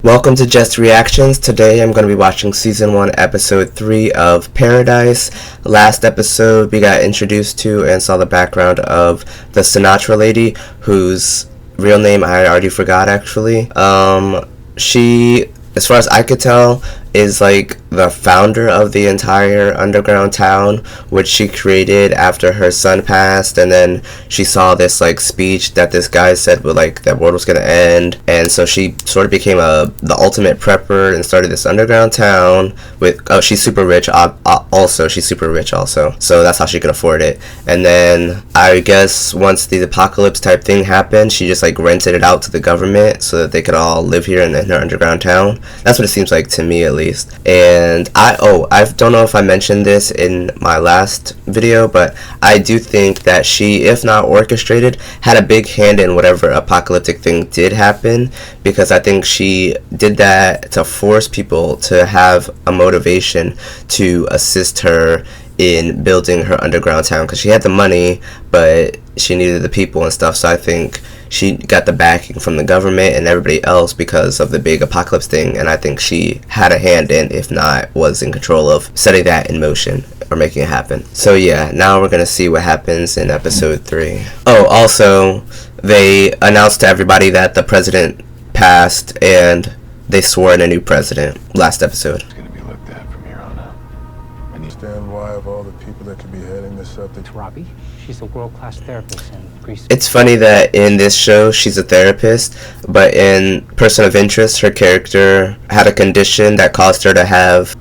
Welcome to Jest Reactions. Today I'm going to be watching Season 1, Episode 3 of Paradise. Last episode we got introduced to and saw the background of the Sinatra lady, whose real name I already forgot actually. She, as far as I could tell, is like the founder of the entire underground town, which she created after her son passed, and then she saw this like speech that this guy said would like that world was gonna end, and so she sort of became the ultimate prepper and started this underground town with she's super rich she's super rich also, so that's how she could afford it. And then I guess once the apocalypse type thing happened, she just like rented it out to the government so that they could all live here in her underground town. That's what it seems like to me, at least. And I don't know if I mentioned this in my last video, but I do think that she, if not orchestrated, had a big hand in whatever apocalyptic thing did happen, because I think she did that to force people to have a motivation to assist her in building her underground town, because she had the money but she needed the people and stuff. So I think she got the backing from the government and everybody else because of the big apocalypse thing, and I think she had a hand in, if not was in control of, setting that in motion or making it happen. So yeah, now we're gonna see what happens in episode 3. Oh, also they announced to everybody that the president passed and they swore in a new president last episode. It's gonna be looked at from here on out. I understand why of all the people that could be heading this up. It's Robbie. She's a world-class therapist in Greece. It's funny that in this show she's a therapist, but in Person of Interest her character had a condition that caused her to have...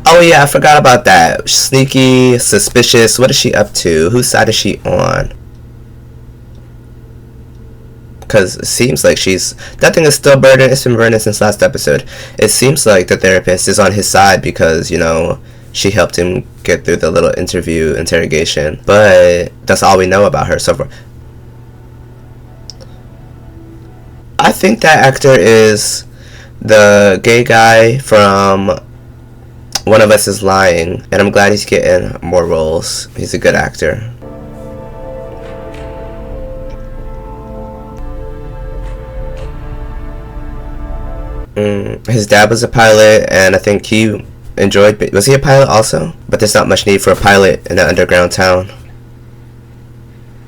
Oh yeah, I forgot about that. Sneaky, suspicious. What is she up to? Whose side is she on? Because it seems like that thing is still burning. It's been burning since last episode. It seems like the therapist is on his side because, you know, she helped him get through the little interrogation. But that's all we know about her so far. I think that actor is the gay guy from One of Us is Lying, and I'm glad he's getting more roles. He's a good actor. His dad was a pilot, and I think he enjoyed... Was he a pilot also? But there's not much need for a pilot in an underground town.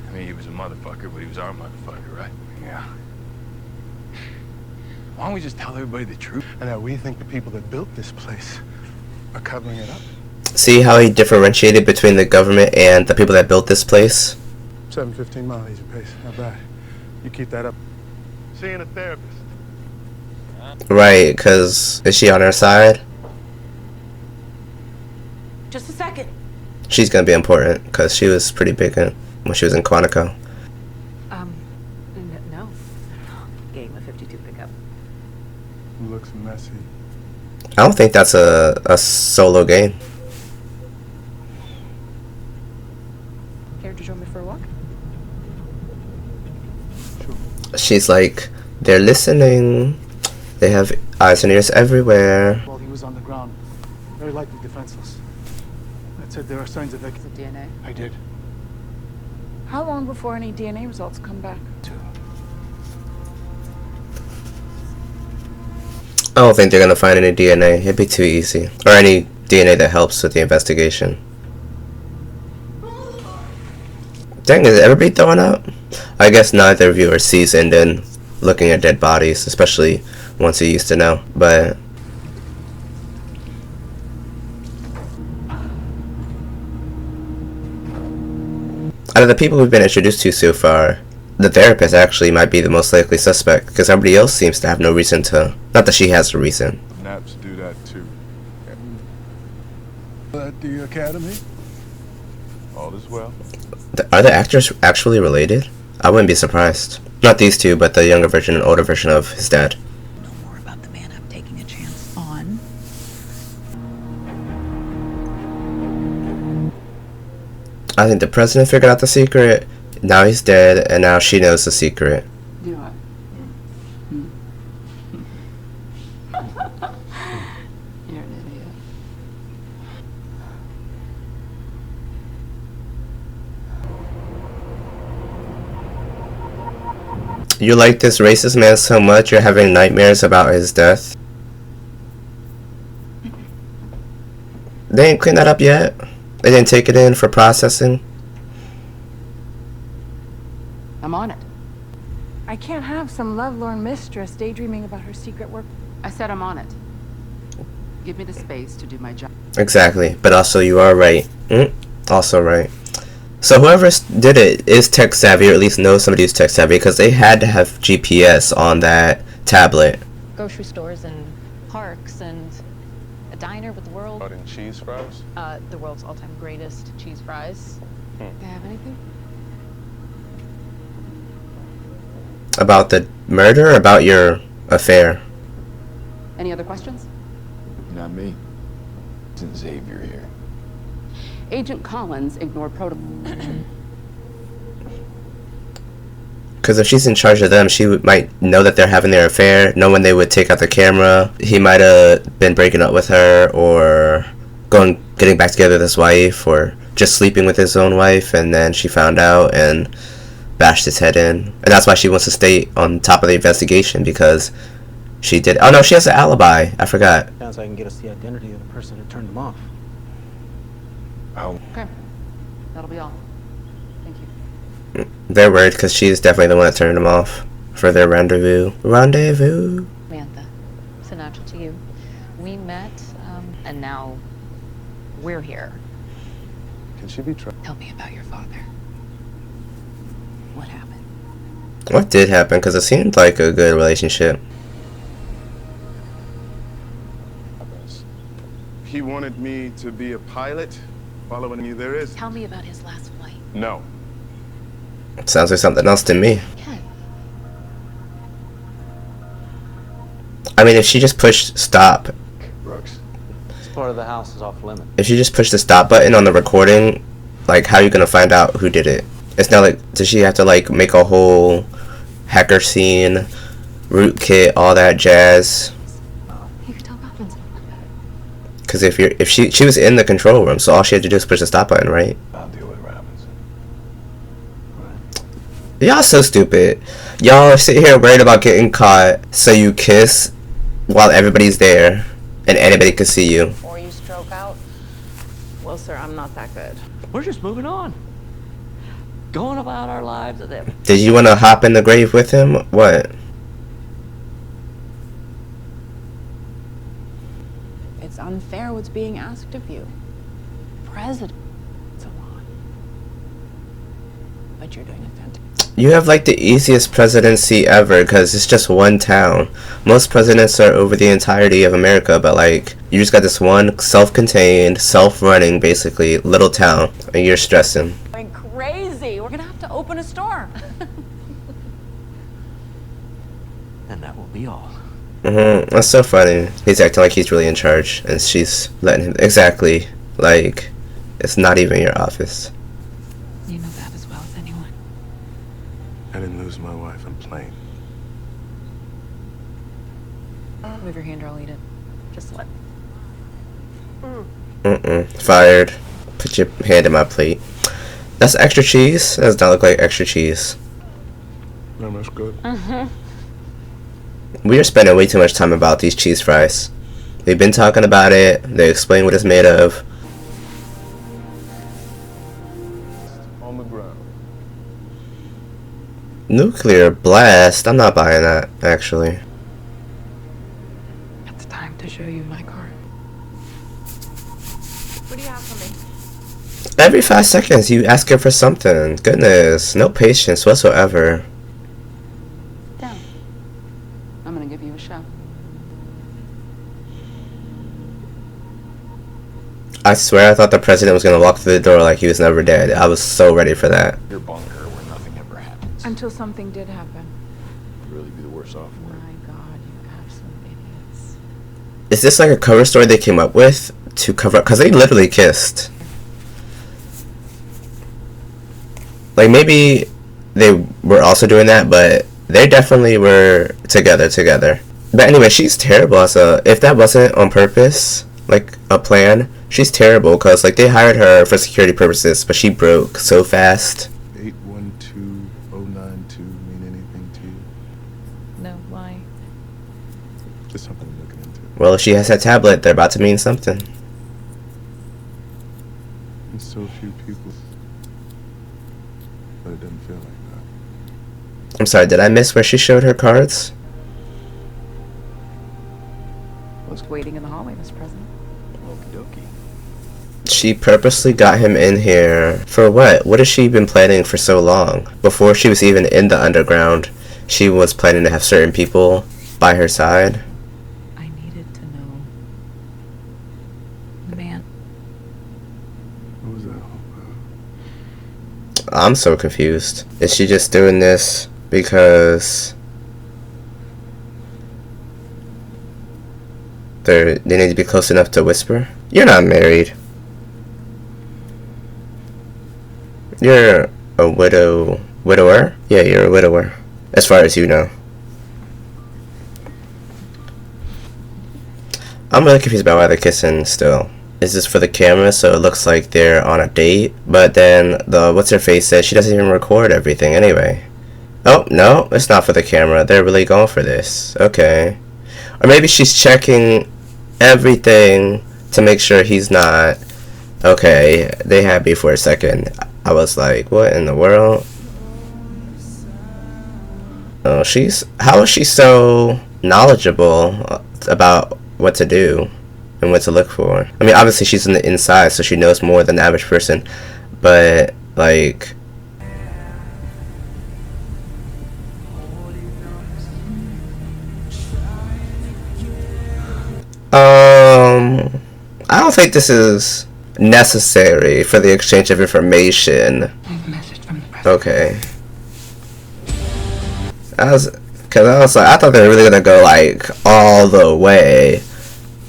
I mean, he was a motherfucker, but he was our motherfucker, right? Yeah. Why don't we just tell everybody the truth? And that we think the people that built this place are covering it up. See how he differentiated between the government and the people that built this place? 7:15 mile easy pace, not bad. You keep that up. Seeing a therapist. Right, because is she on her side? Just a second. She's gonna be important because she was pretty big when she was in Quantico. No. Game of 52 pickup. Looks messy. I don't think that's a solo game. Care to join me for a walk? Sure. She's like, they're listening. They have eyes and ears everywhere. While he was on the ground, very likely defenseless. That said, there are signs of The DNA. I did. How long before any DNA results come back? 2. I don't think they're gonna find any DNA. It'd be too easy. Or any DNA that helps with the investigation. Dang, is everybody throwing up? I guess neither of you are seasoned in looking at dead bodies, especially once you used to know. But out of the people we've been introduced to so far, the therapist actually might be the most likely suspect, because everybody else seems to have no reason to... Not that she has a reason. Naps do that too. At the academy? All is well. Are the actors actually related? I wouldn't be surprised. Not these two, but the younger version and older version of his dad. Know more about the man I'm taking a chance on. I think the president figured out the secret. Now he's dead, and now she knows the secret. Do I? You're an idiot. You like this racist man so much you're having nightmares about his death? They ain't cleaned that up yet? They didn't take it in for processing? I'm on it. I can't have some lovelorn mistress daydreaming about her secret work. I said I'm on it. Give me the space to do my job. Exactly, but also you are right. Also right. So whoever did it is tech savvy, or at least knows somebody who's tech savvy, because they had to have GPS on that tablet. Grocery stores and parks and a diner with the world. Out in cheese fries? The world's all-time greatest cheese fries. They have anything? About the murder or about your affair? Any other questions? Not me. Isn't Xavier here? Agent Collins ignored protocol. Because if she's in charge of them, she might know that they're having their affair, know when they would take out the camera. He might have been breaking up with her, or getting back together with his wife, or just sleeping with his own wife, and then she found out and bashed his head in. And that's why she wants to stay on top of the investigation, because she did. Oh no, she has an alibi. I forgot. Sounds like I can get us the identity of the person that turned them off. Oh. Okay. That'll be all. Thank you. They're worried because she's definitely the one that turned them off for their rendezvous. Rendezvous. Samantha, Sinatra to you. We met, and now we're here. Can she be trusted? Tell me about your father. What happened? What did happen? Because it seemed like a good relationship. He wanted me to be a pilot, following me. There is. Tell me about his last flight. No. Sounds like something else to me. Ken. I mean, if she just pushed stop, Brooks. This part of the house is off limit. if you just push the stop button on the recording, like, how are you gonna find out who did it? It's not like, does she have to like make a whole hacker scene, rootkit, all that jazz? You can tell Robinson. Because if she was in the control room, so all she had to do is push the stop button, right? I'll deal with Robinson. Y'all so stupid. Y'all sit here worried about getting caught, so you kiss while everybody's there and anybody can see you. Or you stroke out. Well, sir, I'm not that good. We're just moving on. Going about our lives with them. Did you want to hop in the grave with him? What? It's unfair what's being asked of you. President. It's a lot. But you're doing it fantastic. You have like the easiest presidency ever because it's just one town. Most presidents are over the entirety of America, but like you just got this one self-contained, self-running, basically little town, and you're stressing. Going crazy. We're gonna have to open a store. And that will be all. That's so funny. He's acting like he's really in charge, and she's letting him. Exactly. Like, it's not even your office. You know that as well as anyone. I didn't lose my wife in plane. Move your hand or I'll eat it. Just let. Fired. Put your hand in my plate. That's extra cheese? That does not look like extra cheese. No, that's good. We are spending way too much time about these cheese fries. They've been talking about it. They explain what it's made of. On the ground. Nuclear blast? I'm not buying that, actually. It's time to show you my card. What do you have for me? Every 5 seconds, you ask her for something. Goodness, no patience whatsoever. Down. I'm gonna give you a show. I swear I thought the president was gonna walk through the door like he was never dead. I was so ready for that. Your bunker where nothing ever happens. Until something did happen. You'd really be the worse off for it. My God, you absolute idiots. Is this like a cover story they came up with to cover up? Because they literally kissed. Like, maybe they were also doing that, but they definitely were together. But anyway, she's terrible. So if that wasn't on purpose, like a plan, she's terrible because like they hired her for security purposes, but she broke so fast. 812092 mean anything to you? It's something I'm looking into. Well, if she has that tablet, they're about to mean something. There's so few people, but it doesn't feel like that. I'm sorry, did I miss where she showed her cards? Was waiting in the hallway, Mr. President. Okie dokie. She purposely got him in here for what? What has she been planning for so long? Before she was even in the underground, she was planning to have certain people by her side. I needed to know. The man. What was that all about? I'm so confused. Is she just doing this because they need to be close enough to whisper? You're not married. You're a widower? Yeah, you're a widower. As far as you know. I'm really confused about why they're kissing still. Is this for the camera so it looks like they're on a date? But then the what's-her-face says she doesn't even record everything anyway. Oh, no, it's not for the camera. They're really going for this. Okay. Or maybe she's checking everything to make sure he's not... Okay, they had me for a second. I was like, what in the world? Oh, how is she so knowledgeable about what to do and what to look for? I mean, obviously she's on the inside, so she knows more than the average person. But, like... I don't think this is necessary for the exchange of information. I have a message from the president. Okay. I thought they were really gonna go like all the way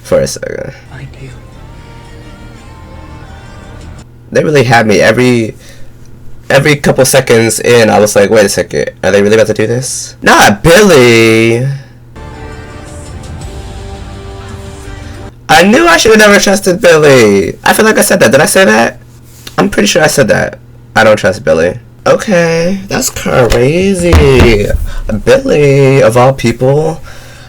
for a second. Find you. They really had me every couple seconds in. I was like, wait a second, are they really about to do this? Not Billy. I knew I should have never trusted Billy. I feel like I said that. Did I say that? I'm pretty sure I said that. I don't trust Billy. Okay, that's crazy. Billy, of all people.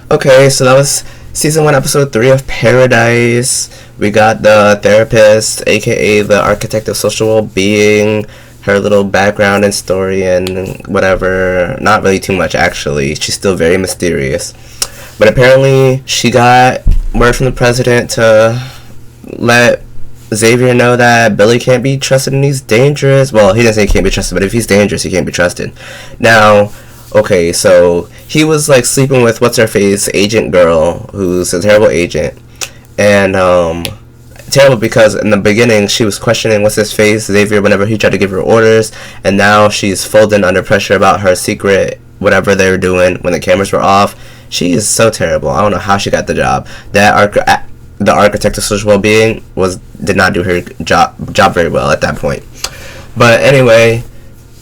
Okay, so that was season 1, episode 3 of Paradise. We got the therapist, aka the architect of social well-being, her little background and story and whatever. Not really too much, actually. She's still very mysterious. But apparently, she got word from the president to let Xavier know that Billy can't be trusted and he's dangerous. Well, he didn't say he can't be trusted, but if he's dangerous, he can't be trusted. Now, okay, so he was like sleeping with what's-her-face agent girl, who's a terrible agent. And, terrible because in the beginning she was questioning what's-his-face, Xavier, whenever he tried to give her orders. And now she's folding under pressure about her secret, whatever they were doing when the cameras were off. She is so terrible. I don't know how she got the job. The architect of social well-being did not do her job very well at that point. But anyway,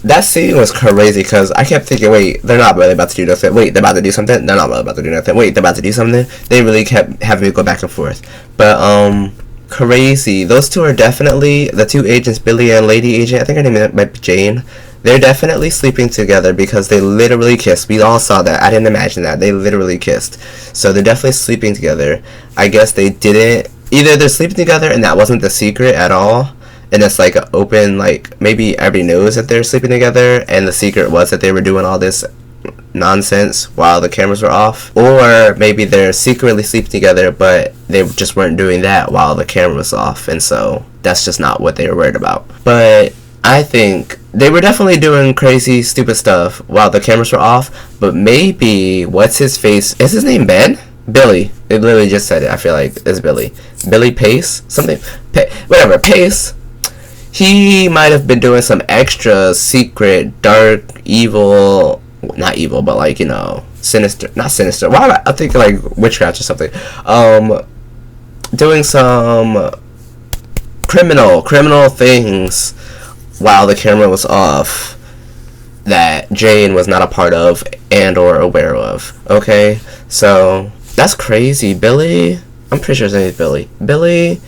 that scene was crazy because I kept thinking, wait, they're not really about to do nothing. Wait, they're about to do something. They're not really about to do nothing. Wait, they're about to do something. They really kept having me go back and forth. But crazy. Those two are definitely the two agents, Billy and Lady Agent. I think her name might be Jane. They're definitely sleeping together because they literally kissed. We all saw that. I didn't imagine that. They literally kissed. So they're definitely sleeping together. I guess they didn't... Either they're sleeping together and that wasn't the secret at all. And it's like open, like, maybe everybody knows that they're sleeping together. And the secret was that they were doing all this nonsense while the cameras were off. Or maybe they're secretly sleeping together, but they just weren't doing that while the camera was off. And so that's just not what they were worried about. But I think they were definitely doing crazy, stupid stuff while the cameras were off. But maybe, what's-his-face? Is his name Ben? Billy. It literally just said it. I feel like it's Billy. Billy Pace? Something? Whatever. Pace. He might have been doing some extra secret, dark, evil... Not evil, but like, you know, sinister. Not sinister. Why am I thinking like witchcraft or something? Doing some criminal things while the camera was off that Jane was not a part of and or aware of. Okay, so that's crazy. Billy, I'm pretty sure his name is Billy. Billy,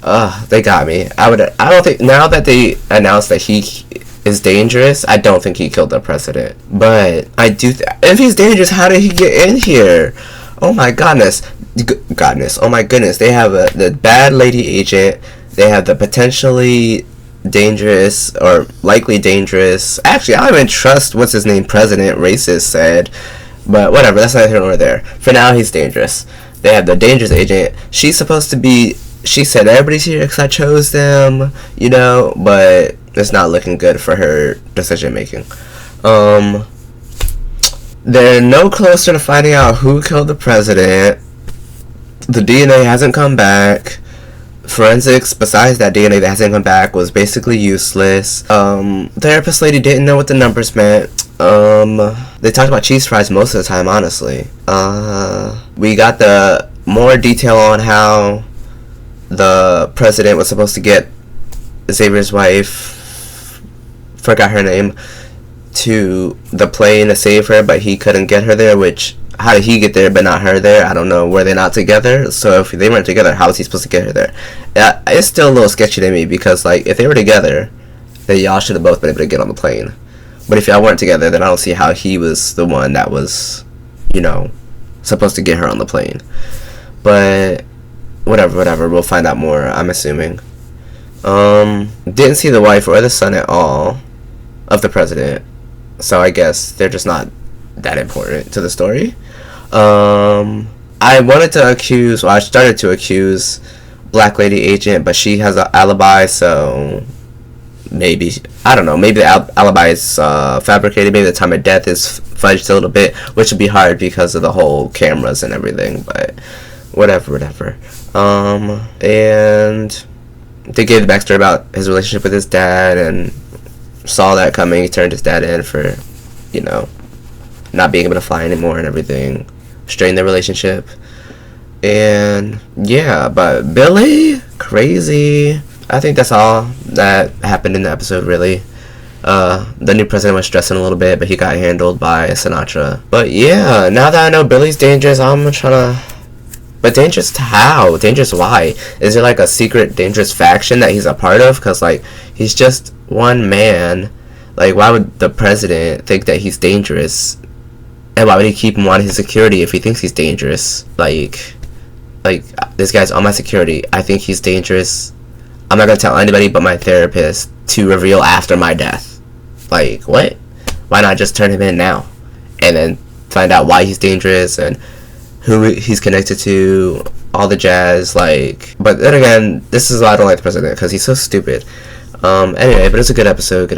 they got me. I don't think, now that they announced that he is dangerous, I don't think he killed the president. But I do, if he's dangerous, how did he get in here? Oh my goodness. Oh my goodness. They have the bad lady agent. They have the potentially dangerous or likely dangerous. Actually, I don't even trust what's his name, President Racist said. But whatever, that's neither here nor there. For now, he's dangerous. They have the dangerous agent. She's supposed to be. She said everybody's here because I chose them, you know, but it's not looking good for her decision making. They're no closer to finding out who killed the president. The DNA hasn't come back. Forensics, besides that DNA that hasn't come back, was basically useless. Therapist lady didn't know what the numbers meant. They talked about cheese fries most of the time, honestly. We got the more detail on how the president was supposed to get Xavier's wife, forgot her name, to the plane to save her, but he couldn't get her there, which, how did he get there but not her there? I don't know. Were they not together? So if they weren't together, how was he supposed to get her there? It's still a little sketchy to me, because like, if they were together, then y'all should have both been able to get on the plane. But if y'all weren't together, then I don't see how he was the one that was, you know, supposed to get her on the plane. But whatever, we'll find out more, I'm assuming. Didn't see the wife or the son at all of the president, so I guess they're just not that important to the story. I wanted to accuse, well, I started to accuse Black Lady Agent, but she has an alibi, so maybe, I don't know, maybe the alibi is fabricated, maybe the time of death is fudged a little bit, which would be hard because of the whole cameras and everything, but whatever. And they gave the backstory about his relationship with his dad, and saw that coming. He turned his dad in for, you know, not being able to fly anymore and everything, strained their relationship. And yeah, but Billy, crazy. I think that's all that happened in the episode, really. The new president was stressing a little bit, but he got handled by Sinatra. But yeah, now that I know Billy's dangerous, I'm trying to... But dangerous to how? Dangerous why? Is there like a secret dangerous faction that he's a part of? Because like, he's just one man. Like, why would the president think that he's dangerous? And why would he keep him on his security if he thinks he's dangerous? Like this guy's on my security. I think he's dangerous. I'm not gonna tell anybody but my therapist to reveal after my death. Like, what? Why not just turn him in now? And then find out why he's dangerous and who he's connected to, all the jazz, like... But then again, this is why I don't like the president, because he's so stupid. Anyway, but it's a good episode.